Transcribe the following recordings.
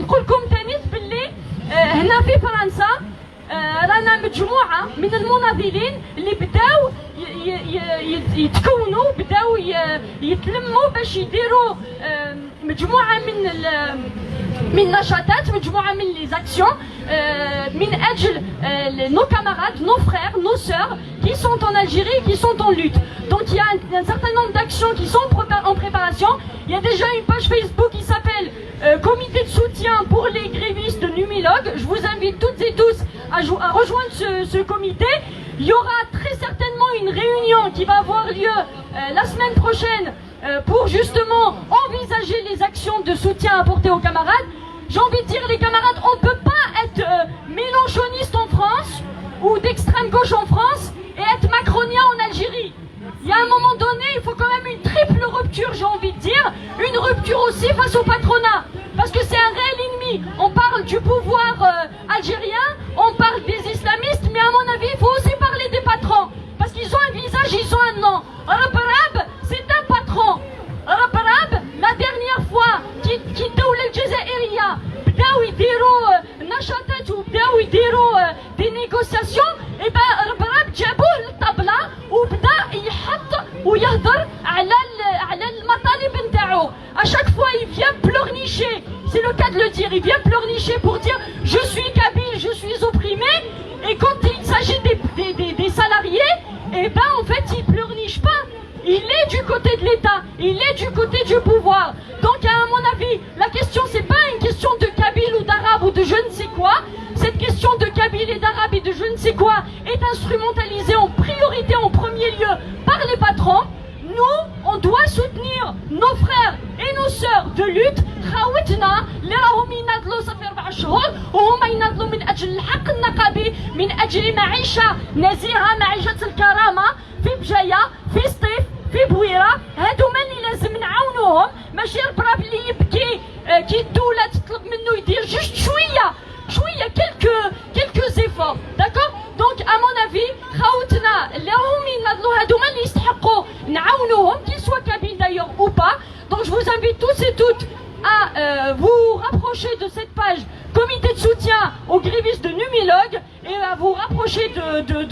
نقول لكم ثاني باللي هنا في فرنسا رانا مجموعه من المناضلين اللي بداو يتكونوا، بداو يتلموا باش يديروا مجموعه من النشاطات، مجموعه من لي زاكسيون من اجل nos camarades, nos frères, nos sœurs qui sont en Algérie, qui sont en lutte. Donc il y a un certain nombre d'actions qui sont en préparation. Il y a déjà une page Facebook qui s'appelle Comité de soutien pour les grévistes de Numilog. Je vous invite toutes et tous à rejoindre ce comité. Il y aura très certainement une réunion qui va avoir lieu la semaine prochaine pour justement envisager les actions de soutien apportées aux camarades. J'ai envie de dire, les camarades, on ne peut pas être mélenchoniste en France ou d'extrême gauche en France et être macronien en Algérie. Il y a un moment donné, il faut quand même une triple rupture, j'ai envie de dire. Une rupture aussi face au patronat, parce que c'est un réel ennemi. On parle du pouvoir algérien, on parle des islamistes, mais à mon avis, il faut aussi parler des patrons. Parce qu'ils ont un visage, ils ont un nom. Rabarab, c'est un patron. Rabarab, la dernière fois, qui الدولة الجزائرية بداو يديروا نشاطات وبداو يديروا دي نيغوسياسيون، اي با ربراب جابوه للطابلة وبدا يحط ويهضر على المطالب نتاعو. À chaque fois, il vient pleurnicher. C'est le cas de le dire. Il vient pleurnicher pour dire je suis kabyle, je suis opprimé. Et quand il s'agit des salariés, eh ben en fait, il pleurniche pas. Il est du côté de l'État, il est du côté du pouvoir. Donc à mon avis, la question c'est pas une question de kabyle ou d'arabe ou de je ne sais quoi. Cette question de kabyle et d'arabe et de je ne sais quoi est instrumentalisée en priorité, en premier lieu, par les patrons. Nous, on doit soutenir nos frères et nos sœurs de lutte. خاوتنا اللي راهم يناضلوا صافي 4 شهور وهما يناضلوا من اجل الحق النقابي، من اجل معيشه نزيهه، معيشه الكرامه في بجايه، في سطيف، في بويره. هادوما اللي لازم نعاونوهم، ماشي البراب اللي يبكي كي الدوله تطلب منه يدير جوست شويه quelques efforts. D'accord. Donc à mon avis خاوتنا اللي راهم يناضلوا هادوما اللي يستحقوا نعاونوهم، qu'ils soient kabyles d'ailleurs ou pas. Donc je vous invite tous et toutes à vous rapprocher de cette page comité de soutien aux grévistes de Numilog et à vous rapprocher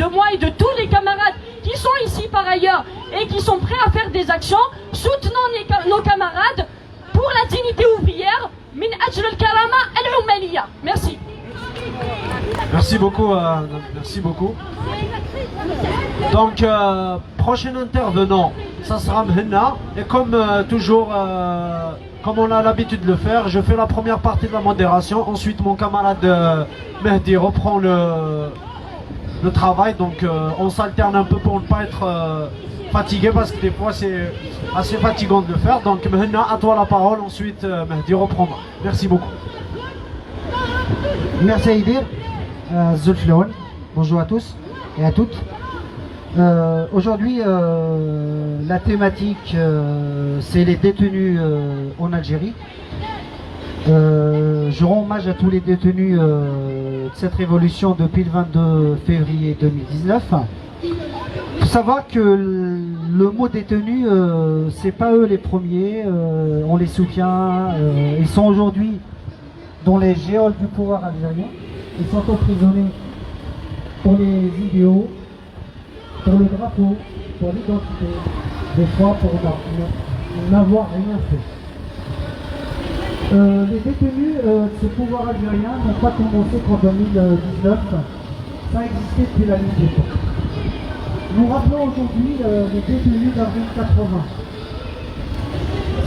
de moi et de tous les camarades qui sont ici par ailleurs et qui sont prêts à faire des actions. Soutenons nos camarades pour la dignité ouvrière. Min ajl al-karama al-umaliya. Merci. Merci beaucoup. Merci beaucoup. Donc, prochain intervenant, ça sera Mhenna. Et comme toujours, comme on a l'habitude de le faire, je fais la première partie de la modération. Ensuite, mon camarade Mehdi reprend le travail. Donc, on s'alterne un peu pour ne pas être fatigué, parce que des fois, c'est assez fatigant de le faire. Donc, Mhenna, à toi la parole. Ensuite, Mehdi reprendra. Merci beaucoup. Merci Aidir. Zulfloun. Bonjour à tous et à toutes. Aujourd'hui, la thématique, c'est les détenus en Algérie. Je rends hommage à tous les détenus de cette révolution depuis le 22 février 2019. Il faut savoir que le mot détenu, c'est pas eux les premiers, on les soutient, ils sont aujourd'hui dans les géoles du pouvoir algérien. Ils sont emprisonnés pour les idéaux, pour le drapeau, pour l'identité, des fois pour n'avoir rien fait. Les détenus de ce pouvoir algérien n'ont pas commencé qu'en 2019, ça existait depuis la lutte des temps. Nous rappelons aujourd'hui les détenus d'avril 80.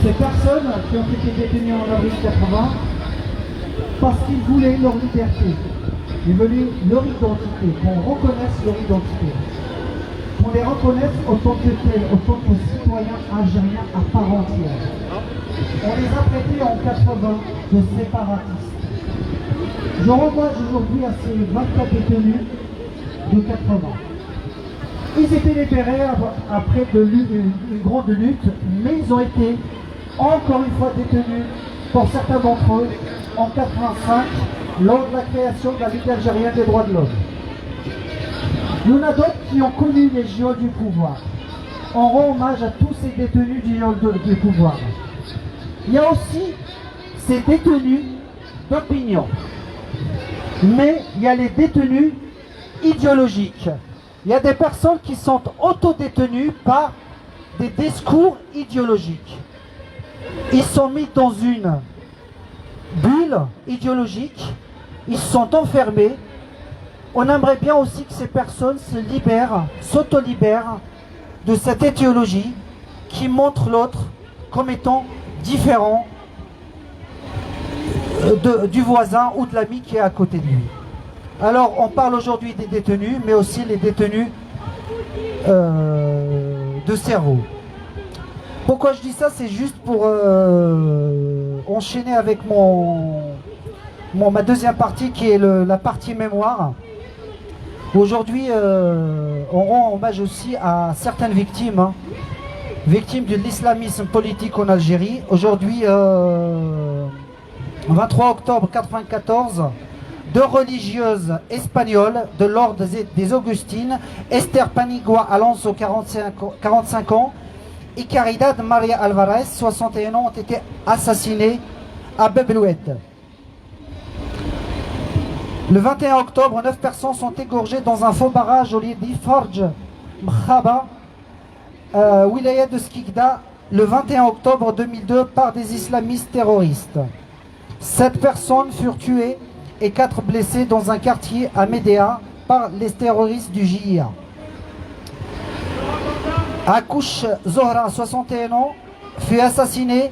Ces personnes qui ont été détenues en avril 80 parce qu'ils voulaient leur liberté, ils voulaient leur identité, qu'on reconnaisse leur identité, qu'on les reconnaisse en tant que tels, en tant que citoyens algériens à part entière. On les a traités en 80 de séparatistes. Je rends hommage aujourd'hui à ces 24 détenus de 80. Ils étaient libérés après une grande lutte, mais ils ont été encore une fois détenus, pour certains d'entre eux, en 85, lors de la création de la Ligue algérienne des droits de l'homme. Il y en a d'autres qui ont connu les géoles du pouvoir. On rend hommage à tous ces détenus du géoles du pouvoir. Il y a aussi ces détenus d'opinion. Mais il y a les détenus idéologiques. Il y a des personnes qui sont autodétenues par des discours idéologiques. Ils sont mis dans une bulle idéologique, ils sont enfermés. On aimerait bien aussi que ces personnes se libèrent, s'auto-libèrent de cette idéologie qui montre l'autre comme étant différent du voisin ou de l'ami qui est à côté de lui. Alors on parle aujourd'hui des détenus, mais aussi les détenus de cerveau. Pourquoi je dis ça? C'est juste pour enchaîner avec ma deuxième partie qui est la partie mémoire. Aujourd'hui, on rend hommage aussi à certaines victimes, hein, victimes de l'islamisme politique en Algérie. Aujourd'hui, 23 octobre 1994, deux religieuses espagnoles de l'ordre des Augustines, Esther Panigua Alonso, 45 ans, et Caridad Maria Alvarez, 61 ans, ont été assassinées à Bebloued. Le 21 octobre, 9 personnes sont égorgées dans un faux barrage au lieu d'Iforj Mkhaba, wilaya de Skikda, le 21 octobre 2002 par des islamistes terroristes. 7 personnes furent tuées et 4 blessées dans un quartier à Médéa par les terroristes du JIA. Akouch Zohra, 61 ans, fut assassiné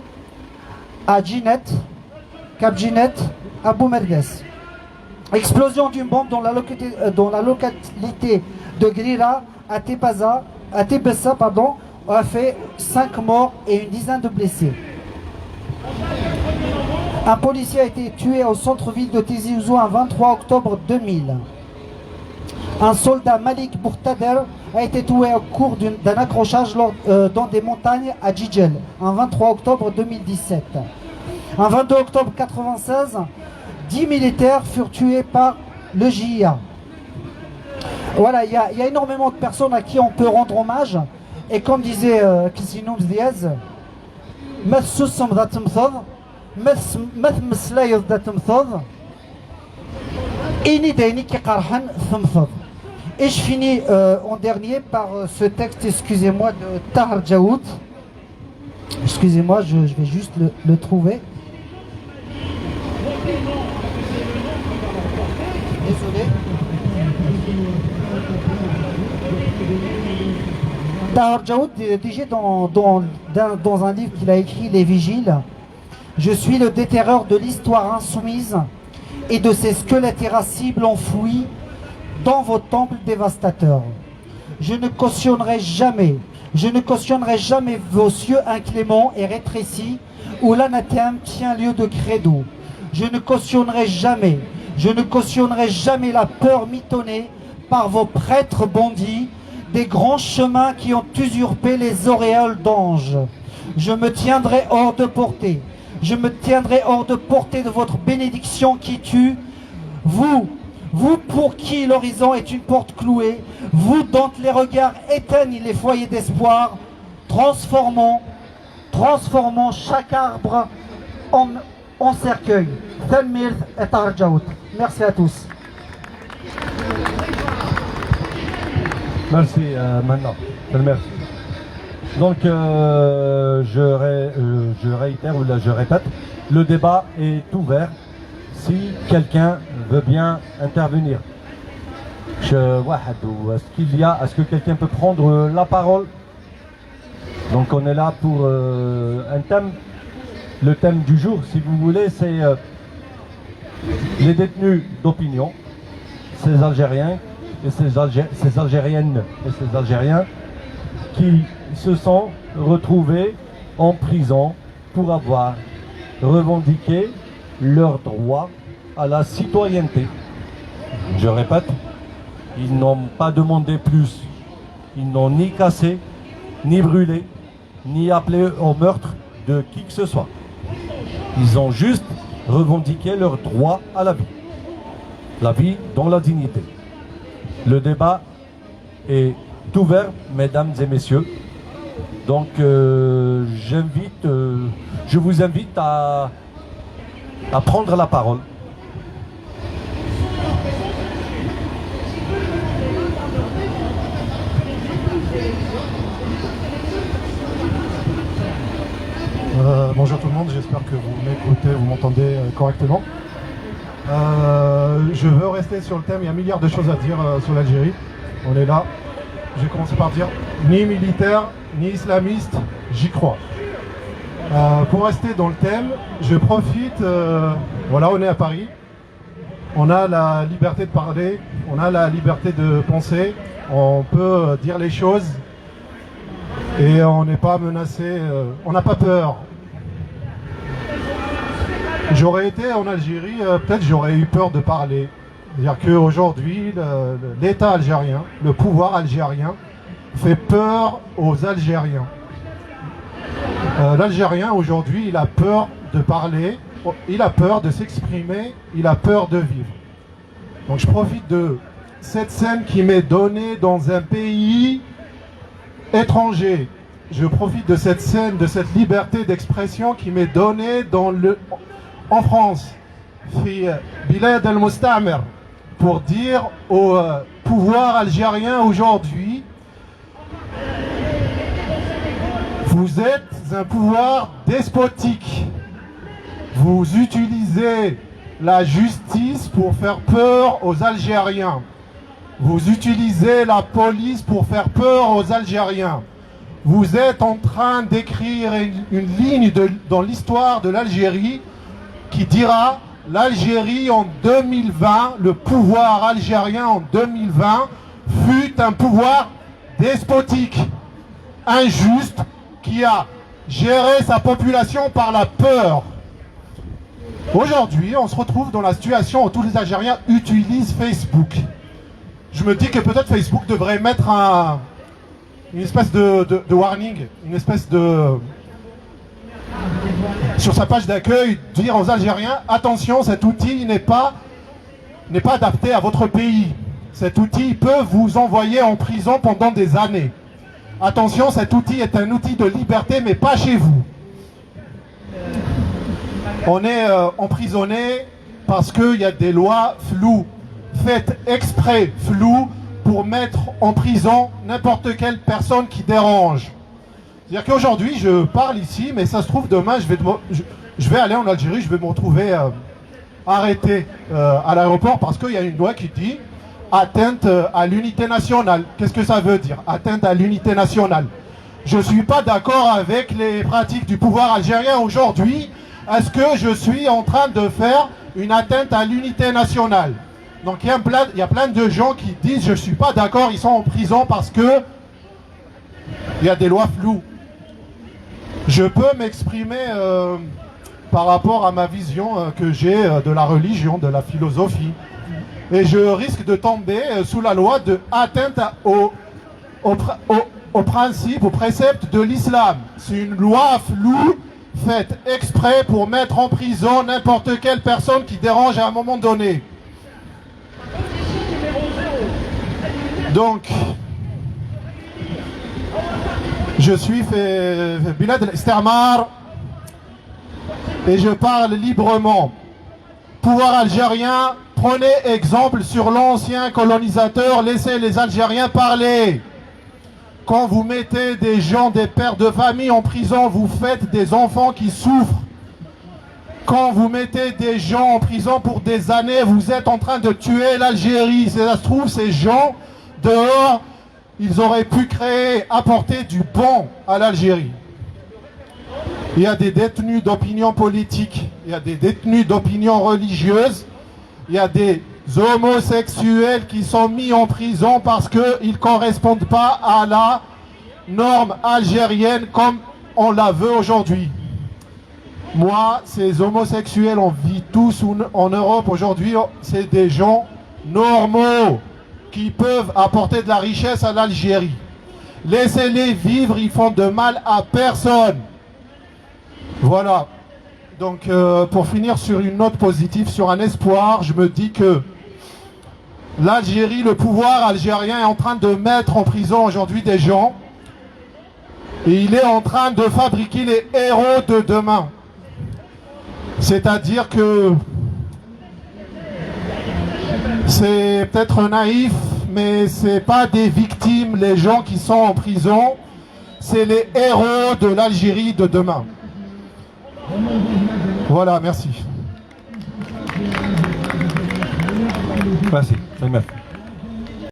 à Djinet, Cap Djinet, à Boumergues. Explosion d'une bombe dans la localité de Grira, à Tebessa, a fait 5 morts et une dizaine de blessés. Un policier a été tué au centre-ville de Tizi Ouzou un 23 octobre 2000. Un soldat, Malik Bourtader, a été tué au cours d'un accrochage dans des montagnes à Djidjel, un 23 octobre 2017. Un 22 octobre 1996, 10 militaires furent tués par le JIA. Voilà, il y a énormément de personnes à qui on peut rendre hommage. Et comme disait Kisinoum Diaz, et je finis en dernier par ce texte, excusez-moi, de Tahar Djaoud. Excusez-moi, je vais juste le trouver. Désolé. Tahar Djaoud disait dans un livre qu'il a écrit, Les Vigiles, « Je suis le déterreur de l'histoire insoumise et de ses squelettes irascibles enfouis dans vos temples dévastateurs. Je ne cautionnerai jamais vos cieux incléments et rétrécis où l'anathème tient lieu de credo. Je ne cautionnerai jamais la peur mitonnée par vos prêtres bandits des grands chemins qui ont usurpé les auréoles d'anges. Je me tiendrai hors de portée. Je me tiendrai hors de portée de votre bénédiction qui tue. Vous pour qui l'horizon est une porte clouée, vous dont les regards éteignent les foyers d'espoir, transformons chaque arbre en cercueil. Merci à tous. Merci Manna. Merci. Donc je réitère ou là je répète, le débat est ouvert si quelqu'un veut bien intervenir. Est-ce que quelqu'un peut prendre la parole? Donc on est là pour un thème. Le thème du jour, si vous voulez, c'est les détenus d'opinion, ces Algériens et ces Algériennes et ces Algériens qui se sont retrouvés en prison pour avoir revendiqué leur droit à la citoyenneté. Je répète, ils n'ont pas demandé plus. Ils n'ont ni cassé, ni brûlé, ni appelé au meurtre de qui que ce soit. Ils ont juste revendiqué leur droit à la vie dans la dignité. Le débat est ouvert, mesdames et messieurs. Donc je vous invite à à prendre la parole. Bonjour tout le monde, j'espère que vous m'écoutez, vous m'entendez correctement. Je veux rester sur le thème, il y a un milliard de choses à dire sur l'Algérie. On est là. Je vais commencer par dire ni militaire, ni islamiste, j'y crois. Pour rester dans le thème, je profite, voilà, on est à Paris. On a la liberté de parler, on a la liberté de penser, on peut dire les choses et on n'est pas menacé, on n'a pas peur. J'aurais été en Algérie, peut-être j'aurais eu peur de parler. C'est-à-dire qu'aujourd'hui, l'État algérien, le pouvoir algérien, fait peur aux Algériens. L'Algérien, aujourd'hui, il a peur de parler, il a peur de s'exprimer, il a peur de vivre. Donc je profite de cette scène qui m'est donnée dans un pays étranger. Je profite de cette scène, de cette liberté d'expression qui m'est donnée en France, Bilad al-Mustamir, pour dire au pouvoir algérien aujourd'hui, vous êtes un pouvoir despotique. Vous utilisez la justice pour faire peur aux Algériens. Vous utilisez la police pour faire peur aux Algériens. Vous êtes en train d'écrire une ligne dans l'histoire de l'Algérie qui dira l'Algérie en 2020, le pouvoir algérien en 2020 fut un pouvoir despotique, injuste, qui a géré sa population par la peur. Aujourd'hui, on se retrouve dans la situation où tous les Algériens utilisent Facebook. Je me dis que peut-être Facebook devrait mettre une espèce de warning, une espèce de... sur sa page d'accueil, dire aux Algériens, attention, cet outil n'est pas adapté à votre pays. Cet outil peut vous envoyer en prison pendant des années. Attention, cet outil est un outil de liberté, mais pas chez vous. On est emprisonné parce qu'il y a des lois floues, faites exprès floues, pour mettre en prison n'importe quelle personne qui dérange. C'est-à-dire qu'aujourd'hui, je parle ici, mais ça se trouve, demain, je vais aller en Algérie, je vais me retrouver arrêté à l'aéroport parce qu'il y a une loi qui dit atteinte à l'unité nationale. Qu'est-ce que ça veut dire, atteinte à l'unité nationale? Je ne suis pas d'accord avec les pratiques du pouvoir algérien aujourd'hui. Est-ce que je suis en train de faire une atteinte à l'unité nationale? Donc il y a plein de gens qui disent je ne suis pas d'accord, ils sont en prison parce que il y a des lois floues. Je peux m'exprimer par rapport à ma vision que j'ai de la religion, de la philosophie. Et je risque de tomber sous la loi de atteinte au principe, au précepte de l'islam. C'est une loi floue faite exprès pour mettre en prison n'importe quelle personne qui dérange à un moment donné. Donc, je suis Bilad al-Istamar et je parle librement. Pouvoir algérien, prenez exemple sur l'ancien colonisateur, laissez les Algériens parler. Quand vous mettez des gens, des pères de famille en prison, vous faites des enfants qui souffrent. Quand vous mettez des gens en prison pour des années, vous êtes en train de tuer l'Algérie. Si ça se trouve, ces gens, dehors, ils auraient pu apporter du bon à l'Algérie. Il y a des détenus d'opinion politique, il y a des détenus d'opinion religieuse, il y a des homosexuels qui sont mis en prison parce qu'ils ne correspondent pas à la norme algérienne comme on la veut aujourd'hui. Moi, ces homosexuels, on vit tous en Europe aujourd'hui, c'est des gens normaux qui peuvent apporter de la richesse à l'Algérie. Laissez-les vivre, ils font de mal à personne. Voilà. Donc pour finir sur une note positive, sur un espoir, je me dis que l'Algérie, le pouvoir algérien est en train de mettre en prison aujourd'hui des gens et il est en train de fabriquer les héros de demain. C'est-à-dire que c'est peut-être naïf, mais c'est pas des victimes, les gens qui sont en prison, c'est les héros de l'Algérie de demain. Voilà, merci. Merci.